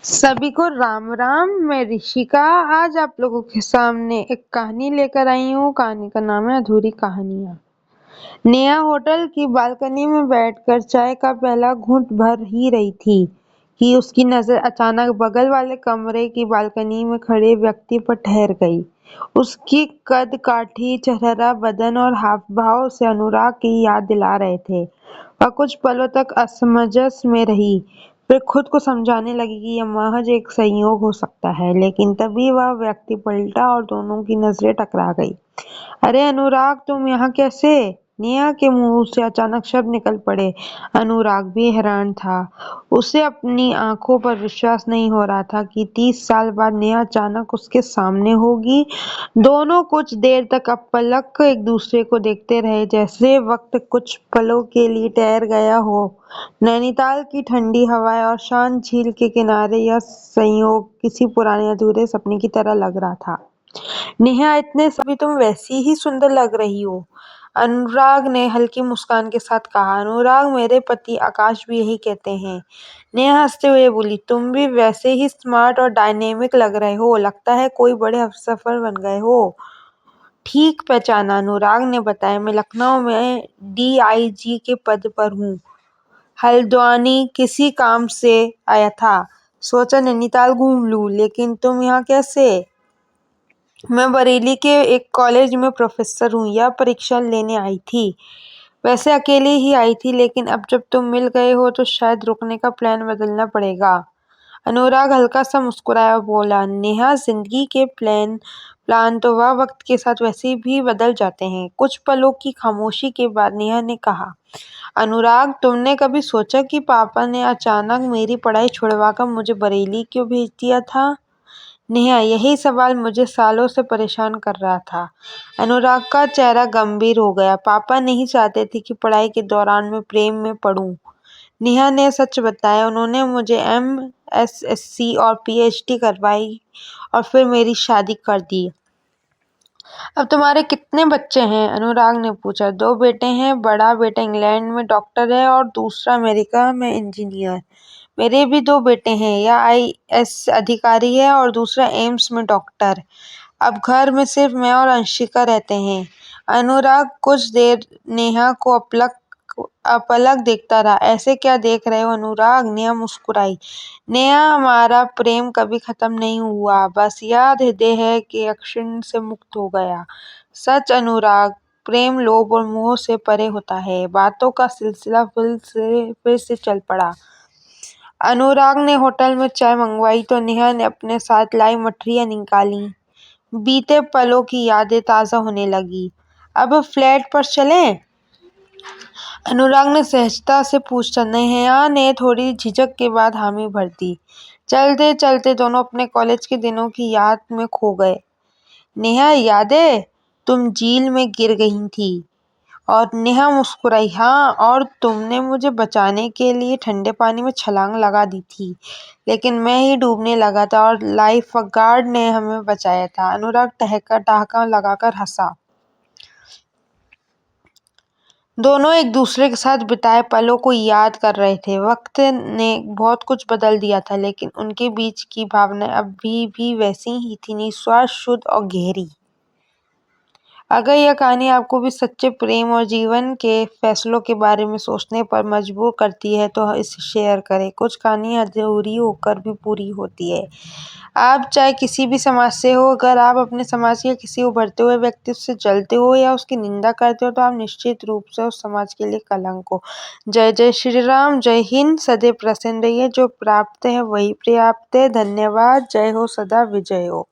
सभी को राम राम। मैं ऋषिका आज आप लोगों के सामने एक कहानी लेकर आई हूँ। कहानी का नाम है अधूरी कहानियाँ। नेहा होटल की बालकनी में बैठकर चाय का पहला घूंट भर ही रही थी कि उसकी नजर अचानक बगल वाले कमरे की बालकनी में खड़े व्यक्ति पर ठहर गई। उसकी कद काठी चेहरा बदन और हाव भाव से अनुराग की याद दिला रहे थे। वह कुछ पलों तक असमंजस में रही, फिर खुद को समझाने लगी कि यह महज एक संयोग हो सकता है। लेकिन तभी वह व्यक्ति पलटा और दोनों की नजरें टकरा गई। अरे अनुराग, तुम यहाँ कैसे? नेहा के मुंह से अचानक शब्द निकल पड़े। अनुराग भी हैरान था। उसे अपनी आंखों पर विश्वास नहीं हो रहा था कि 30 साल बाद नेहा अचानक उसके सामने होगी। दोनों कुछ देर तक अपलक एक दूसरे को देखते रहे, जैसे वक्त कुछ पलों के लिए ठहर गया हो। नैनीताल की ठंडी हवाएं और शांत झील के किनारे यह संयोग किसी पुराने अधूरे सपने की तरह लग रहा था। नेहा, इतने सभी तुम वैसी ही सुंदर लग रही हो, अनुराग ने हल्की मुस्कान के साथ कहा। अनुराग, मेरे पति आकाश भी यही कहते हैं। नेहा हंसते हुए बोली, तुम भी वैसे ही स्मार्ट और डायनेमिक लग रहे हो। लगता है कोई बड़े अफसर बन गए हो। ठीक पहचाना, अनुराग ने बताया। मैं लखनऊ में DIG के पद पर हूँ। हल्द्वानी किसी काम से आया था। सोचा नैनीताल घूम लूं। लेकिन तुम यहाँ कैसे? मैं बरेली के एक कॉलेज में प्रोफेसर हूँ। यह परीक्षा लेने आई थी। वैसे अकेले ही आई थी, लेकिन अब जब तुम मिल गए हो तो शायद रुकने का प्लान बदलना पड़ेगा। अनुराग हल्का सा मुस्कुराया और बोला, नेहा, जिंदगी के प्लान तो वह वक्त के साथ वैसे भी बदल जाते हैं। कुछ पलों की खामोशी के बाद नेहा ने कहा, अनुराग, तुमने कभी सोचा कि पापा ने अचानक मेरी पढ़ाई छुड़वाकर मुझे बरेली क्यों भेज दिया था? नेहा, यही सवाल मुझे सालों से परेशान कर रहा था। अनुराग का चेहरा गंभीर हो गया। पापा नहीं चाहते थे कि पढ़ाई के दौरान मैं प्रेम में पड़ूं। नेहा ने सच बताया। उन्होंने मुझे MSc और PhD करवाई और फिर मेरी शादी कर दी। अब तुम्हारे कितने बच्चे हैं? अनुराग ने पूछा। 2 बेटे हैं। बड़ा बेटा इंग्लैंड में डॉक्टर है और दूसरा अमेरिका में इंजीनियर। मेरे भी 2 बेटे हैं। यह IAS अधिकारी है और दूसरा एम्स में डॉक्टर। अब घर में सिर्फ मैं और अंशिका रहते हैं। अनुराग कुछ देर नेहा को अपलक देखता रहा। ऐसे क्या देख रहे हो अनुराग? नेहा मुस्कुराई। नेहा, हमारा प्रेम कभी खत्म नहीं हुआ, बस यह हृदय है कि अक्षण से मुक्त हो गया। सच अनुराग, प्रेम लोभ और मोह से परे होता है। बातों का सिलसिला फिर से चल पड़ा। अनुराग ने होटल में चाय मंगवाई तो नेहा ने अपने साथ लाई मठरियाँ निकाली। बीते पलों की यादें ताज़ा होने लगी। अब फ्लैट पर चलें? अनुराग ने सहजता से पूछा। नेहा ने थोड़ी झिझक के बाद हामी भर दी। चलते चलते दोनों अपने कॉलेज के दिनों की याद में खो गए। नेहा, यादें? तुम झील में गिर गई थी? और नेहा मुस्कुराई। हाँ, और तुमने मुझे बचाने के लिए ठंडे पानी में छलांग लगा दी थी, लेकिन मैं ही डूबने लगा था और लाइफ गार्ड ने हमें बचाया था। अनुराग ठहाका लगाकर हंसा। दोनों एक दूसरे के साथ बिताए पलों को याद कर रहे थे। वक्त ने बहुत कुछ बदल दिया था, लेकिन उनके बीच की भावनाएं अभी भी वैसी ही थी, निस्वार्थ, शुद्ध और गहरी। अगर यह कहानी आपको भी सच्चे प्रेम और जीवन के फैसलों के बारे में सोचने पर मजबूर करती है तो इसे शेयर करें। कुछ कहानियाँ अधूरी होकर भी पूरी होती है। आप चाहे किसी भी समाज से हो, अगर आप अपने समाज के किसी उभरते हुए व्यक्ति से जलते हो या उसकी निंदा करते हो तो आप निश्चित रूप से उस समाज के लिए कलंक हो। जय जय श्री राम। जय हिंद। सदैव प्रसन्न रहिए। जो प्राप्त है वही पर्याप्त है। धन्यवाद। जय हो, सदा विजय हो।